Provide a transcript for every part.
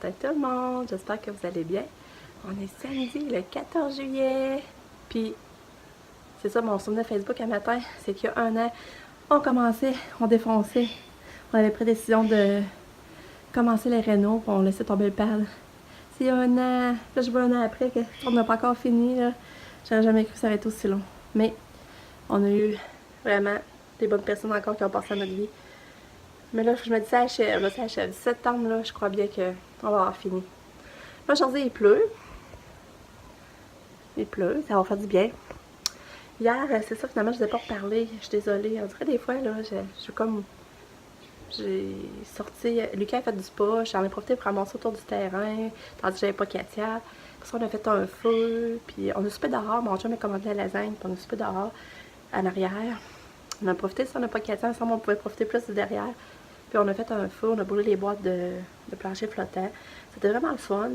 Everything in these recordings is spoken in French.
matin tout le monde, j'espère que vous allez bien. On est samedi le 14 juillet. Puis, c'est ça mon souvenir Facebook un matin, c'est qu'il y a un an, on défonçait. On avait pris la décision de commencer les rénaux, puis on laissait tomber le pad. C'est il y a un an, là je vois un an après qu'on n'a pas encore fini, là. J'aurais jamais cru que ça allait être aussi long. Mais, on a eu vraiment des bonnes personnes encore qui ont passé à notre vie. Mais là, je me dis, ça achève. Septembre, là, je crois bien qu'on va avoir fini. Là, aujourd'hui, il pleut. Il pleut, ça va faire du bien. Hier, c'est ça, finalement, je ne vous ai pas reparlé. Je suis désolée. On dirait des fois, là, j'ai sorti. Lucas a fait du spa. J'en ai profité pour ramasser autour du terrain. Tandis que j'avais pas Katia. Puis ça, on a fait un feu. Puis on a soupé dehors. Mon chum a commandé la lasagne. Puis on a soupé dehors, en arrière. On a profité, si on n'a pas Katia, ensemble, on pouvait profiter plus de derrière. Puis on a fait un feu, on a brûlé les boîtes de plancher flottant. C'était vraiment le fun.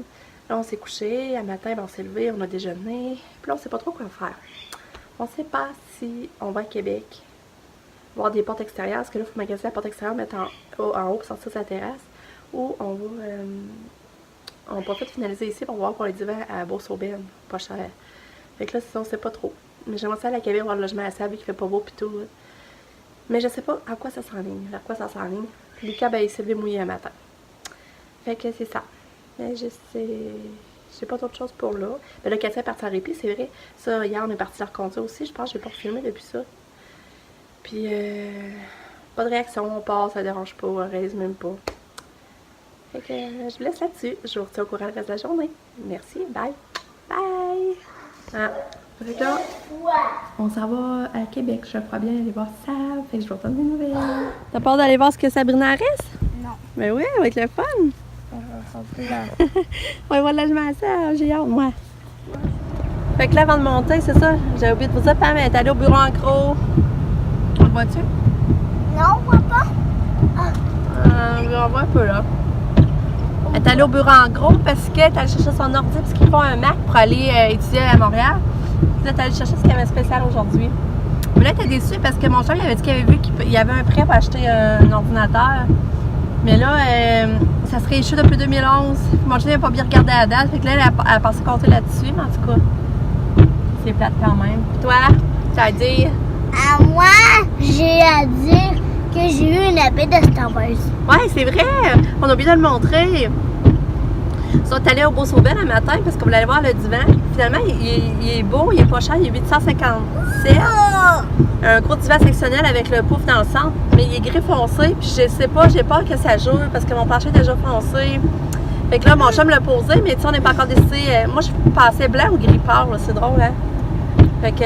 Là, on s'est couché. À matin, ben, on s'est levé, on a déjeuné. Puis là, on sait pas trop quoi faire. On sait pas si on va à Québec voir des portes extérieures. Parce que là, il faut magasiner la porte extérieure, mettre en haut pour sortir sa terrasse. Ou on va... on va peut-être finaliser ici pour voir pour les divans à Beauce-Aubin. Pas cher. Fait que là, sinon, on sait pas trop. Mais j'aimerais ça aller à Québec voir le logement à sable qui fait pas beau pis tout. Mais je sais pas à quoi ça s'enligne. Vers quoi ça s'enligne. Lucas, ben, il s'est levé mouillé un matin. Fait que c'est ça. Mais je sais pas d'autre chose pour là. Ben là, Katia est partie en répit, c'est vrai. Ça, hier, on est parti la reconduire aussi. Je pense que j'ai pas refilmé depuis ça. Puis, pas de réaction. On part, ça dérange pas. On réalise même pas. Fait que je vous laisse là-dessus. Je vous retiens au courant le reste de la journée. Merci. Bye. Bye. Ah. Fait que là, on s'en va à Québec. Je crois bien aller voir Sab. Fait que je vais entendre des nouvelles. T'as peur d'aller voir ce que Sabrina reste? Non. Ben oui, ça va être le fun. On va voir le logement à Sab. J'ai hâte, moi. Fait que là, avant de monter, c'est ça. J'ai oublié de vous dire, Pam, elle est allée au bureau en gros. On le voit-tu? Non, on voit pas. On voit un peu là. Elle est allée au bureau en gros parce qu'elle est allée chercher son ordi parce qu'ils font un Mac pour aller étudier à Montréal. Puis là, elle est allée chercher ce qu'il y avait spécial aujourd'hui. Mais là, elle était déçue parce que mon chum, il avait dit qu'il avait vu qu'il y avait un prêt pour acheter un ordinateur. Mais là, ça serait échu depuis 2011. Puis mon chum n'avait pas bien regardé la date. Fait que là, elle a pensé compter là-dessus. Mais en tout cas, c'est plate quand même. Puis toi, tu as à dire? À moi, j'ai à dire que j'ai eu une épée de Star Wars. Ouais, c'est vrai! On a oublié de le montrer. Ils sont allés au Beauce-Aubin le matin parce qu'on voulait aller voir le divan. Finalement, il est beau, il est pas cher, il est 857. Un gros divan sectionnel avec le pouf dans le centre. Mais il est gris foncé, puis je sais pas, j'ai peur que ça joue parce que mon plancher est déjà foncé. Fait que là, mon chum l'a posé, mais tu sais, on n'est pas encore décidé. Moi, je pensais blanc ou gris pâle, c'est drôle, hein? Fait que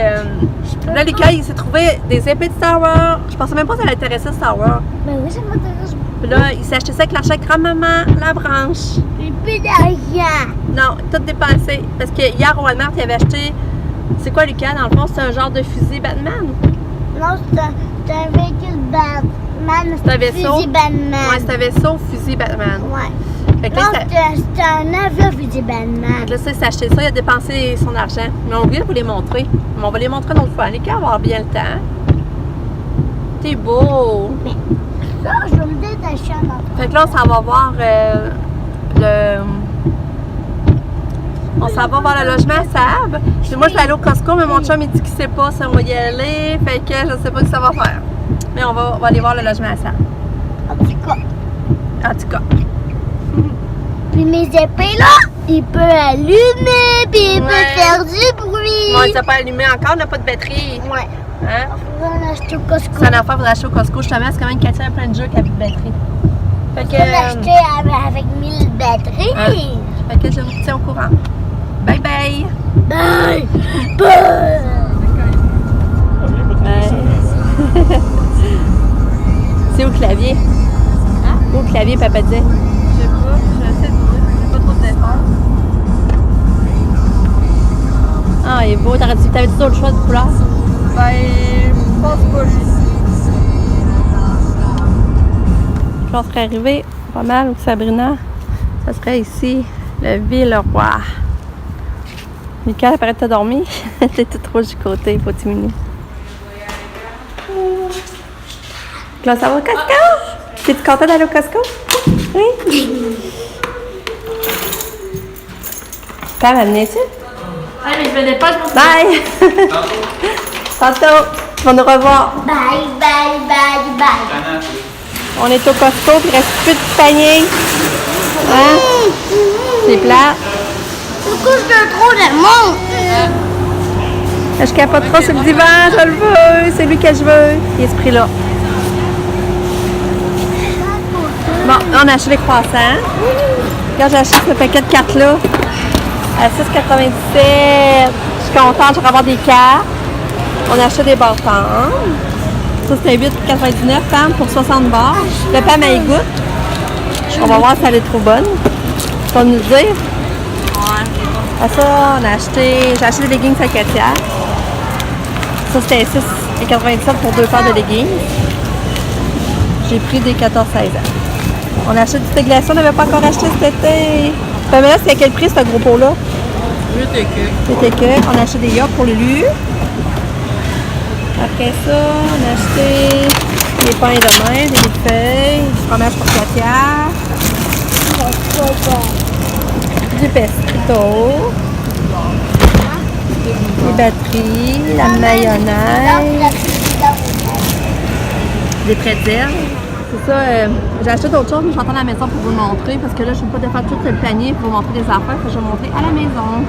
là, Lucas, il s'est trouvé des épées de Star Wars. Je pensais même pas que ça l'intéressait Star Wars. Ben oui, ça m'intéresse. Puis là, il s'est acheté ça avec l'argent grand-maman, la branche. J'ai plus d'argent. Non, tout dépensé. Parce que hier au Walmart, il avait acheté. C'est quoi, Lucas? Dans le fond, c'est un genre de fusil Batman? Non, c'est un véhicule Batman. C'est un vaisseau? Fusil Batman. Ouais, c'est un vaisseau fusil Batman. Ouais. Fait que là, Non, c'est un avion fusil Batman. là, ça, il s'est acheté ça, il a dépensé son argent. Mais on oublie de vous les montrer. Mais on va les montrer une autre fois. Lucas va avoir bien le temps. T'es beau! Ça, je vais me détacher un autre. Fait que là, on s'en va voir on s'en va voir le logement à Sab. Puis moi, je vais aller au Costco, mais mon chum, il dit qu'il sait pas si on va y aller. Fait que je sais pas ce que ça va faire. Mais on va aller voir le logement à Sab. En tout cas. En tout cas. Puis mes épées, là, il peut allumer, puis il peut faire du bruit. Bon, il s'est pas allumé encore, on n'a pas de batterie. Ouais. Hein? On va l'acheter au Costco. C'est une affaire pour acheter au Costco. Justement, c'est quand même Katia a plein de jeux qui a plus de batterie. Fait que. On va l'acheter avec 1000 batteries. Hein? Fait que je vous tiens au courant. Bye bye! Bye! Bye! C'est où le clavier? Hein? Où le clavier, papa disait? Je sais pas, j'essaie de dire, j'ai pas trop de d'effort. Ah, il est beau, t'avais dit d'autres choix de couleur? Ben, je pense pas lui. Puis on serait arrivé pas mal où Sabrina, ça serait ici, le Villeroy. Lucas, elle paraît que t'as dormi. T'es tout rouge du côté, faut t'immuniser. Là, ça va au Costco? T'es-tu content d'aller au Costco? Oui? Pam, amenez-tu? Ah, mais je venais pas, je m'en Bye! Tantôt, tu vas nous revoir. Bye, bye, bye, bye. On est au Costco, il reste plus de panier. Hein? C'est plat. Du coup, je te trouve le monde. Je capote pas sur le divan, je le veux. C'est lui que je veux. Il est ce prix-là. Bon, là, on a acheté les croissants. Quand j'ai acheté ce paquet de cartes-là, à 6,97. Je suis contente, je vais avoir des cartes. On a acheté des bâtons. Ça, c'était 8,99 Pam pour 60 bars. Le Pam, elle goûte. On va voir si elle est trop bonne. Tu vas nous le dire? À ça, j'ai acheté des leggings à Katia. Ça, c'était 6,97 pour 2 paires de leggings. J'ai pris des 14-16 ans. On a acheté du thé glacé, on n'avait pas encore acheté cet été. Mais là, c'est à quel prix, ce gros pot-là? 8 écus. On a acheté des yachts pour Lulu. Après ça, on a acheté des pains de main, des millefeuilles, du fromage pour Katia, du pesto, des batteries, la mayonnaise, des pretzels. C'est ça, j'ai acheté d'autres choses, mais je vais attendre à la maison pour vous le montrer parce que là, je ne peux pas défaire tout le panier pour vous montrer des affaires, que je vais vous montrer à la maison.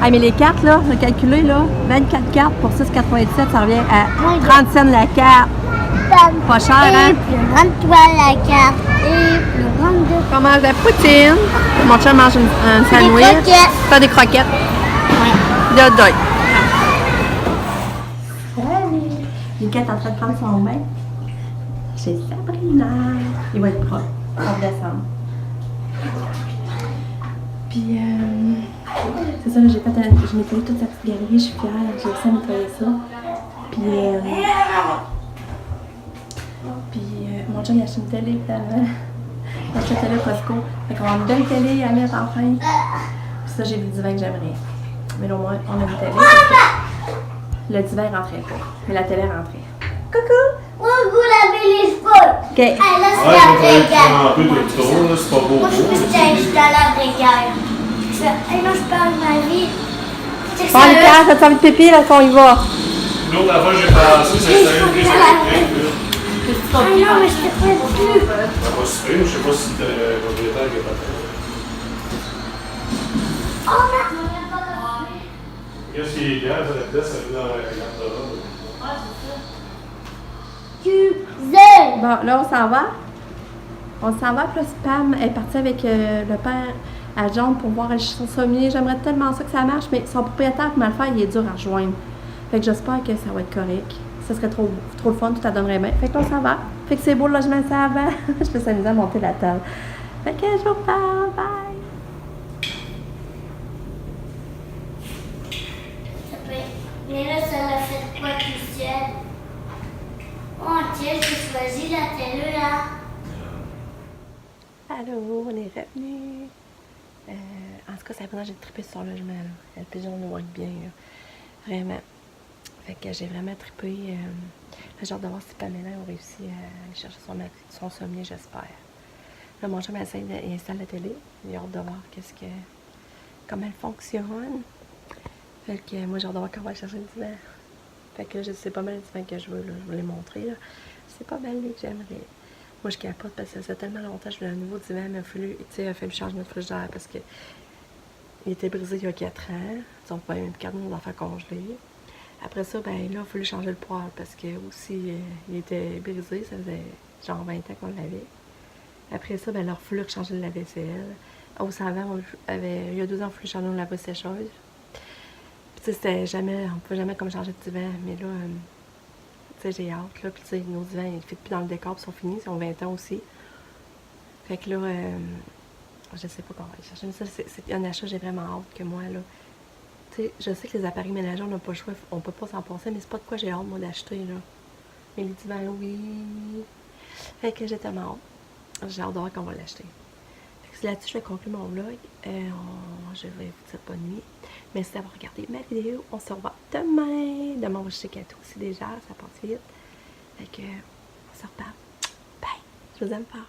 Ah, mais les cartes, là, j'ai calculé, là, 24 cartes pour 6,97, ça revient à 30 cents la carte. Pas cher, hein? Plus grande toi la carte. Et plus grande de On mange de la poutine. Mon chum mange un sandwich. croquettes. Faire des croquettes. Ouais. De hot dog. Salut! Lucas est en train de prendre son bain. Chez Sabrina. Il va être propre. En décembre. Puis, c'est ça, là, j'ai nettoyé toute sa petite galerie. Je suis fière. J'ai réussi à nettoyer ça. Puis, mon chum, il a acheté une télé, évidemment. Il a acheté une télé Costco. Fait qu'on a une belle télé à mettre enfin. Puis ça, j'ai vu le divan que j'aimerais. Mais là, au moins, on a une télé. Le divan rentrait pas. Mais la télé rentrait. Coucou! Oh, vous lavez les cheveux. OK. Ah, là, c'est Ouais, la il va vraie guerre. falloir un peu de trop, là, c'est pas beau. Moi, je me suis dans la vraie guerre. Je fais, hey, non, je parle de ma vie. C'est que Bon, Lucas, t'as envie de pipi, là, qu'on y va? L'autre fois, j'ai passé, c'est une prise électrique. Ah non, mais je te fais plus. Ça va se faire, je sais pas si le propriétaire est pas prêt. Oh, non. Qu'est-ce qui est gaz à la pièce, ça fait dans la garde-robe? Bon, là, on s'en va. On s'en va, puis là, Pam est partie avec le père à John pour voir son sommier. J'aimerais tellement ça que ça marche, mais son propriétaire, pour me le faire, il est dur à rejoindre. Fait que j'espère que ça va être correct. Ça serait trop le fun, tout ça donnerait bien. Fait que là, on s'en va. Fait que c'est beau le logement, ça va. Je peux s'amuser à monter la table. Fait que je vous parle. Bye! Mais là, ça l'a fait quoi tout seul? Oh, tiens, j'ai choisi la télé, là. Allô, on est revenu. En tout cas, Sabrina, j'ai trippé sur son logement. Là. Elle pigeon nous voit bien. Là. Vraiment. Fait que j'ai vraiment trippé. J'ai hâte de voir si Pamela a réussi à aller chercher son sommier, j'espère. Là, mon chum il installe la télé. J'ai hâte de voir comment elle fonctionne. Fait que moi, j'ai hâte de voir quand on va chercher le divan. Fait que là, c'est pas mal le divan que je veux. Là. Je vous l'ai montré. Là. C'est pas mal lui que j'aimerais. Moi, je capote parce que ça faisait tellement longtemps que je voulais un nouveau divan, mais il a fallu changer notre frigidaire parce que il était brisé il y a 4 ans. On pouvait même garder nos affaires congelées. Après ça, ben là, il a fallu changer le poêle parce que aussi, il était brisé. Ça faisait genre 20 ans qu'on l'avait. Après ça, ben, il a fallu changer le lave-vaisselle. Au savon, il y a 2 ans, il a fallu changer le lave-sécheuse. Puis, c'était jamais, on ne pouvait jamais comme changer de divan. Mais là, j'ai hâte, là. Puis, nos divans, ils ne fitent plus dans le décor, puis ils sont finis. Ils ont 20 ans aussi. Fait que là, je sais pas comment aller chercher. Mais ça, c'est un achat, j'ai vraiment hâte que moi, là. Tu sais, je sais que les appareils ménagers, on n'a pas le choix, on peut pas s'en passer, mais c'est pas de quoi j'ai hâte, moi, d'acheter, là. Mais les divans, oui. Fait que j'ai tellement hâte. J'ai hâte de voir qu'on va l'acheter. Fait que là-dessus, je vais conclure mon vlog. Je vais vous dire bonne nuit. Merci d'avoir regardé ma vidéo. On se revoit demain. Demain, on va chez Kato aussi déjà, ça passe vite. Fait que, on se reparle. Bye! Je vous aime fort.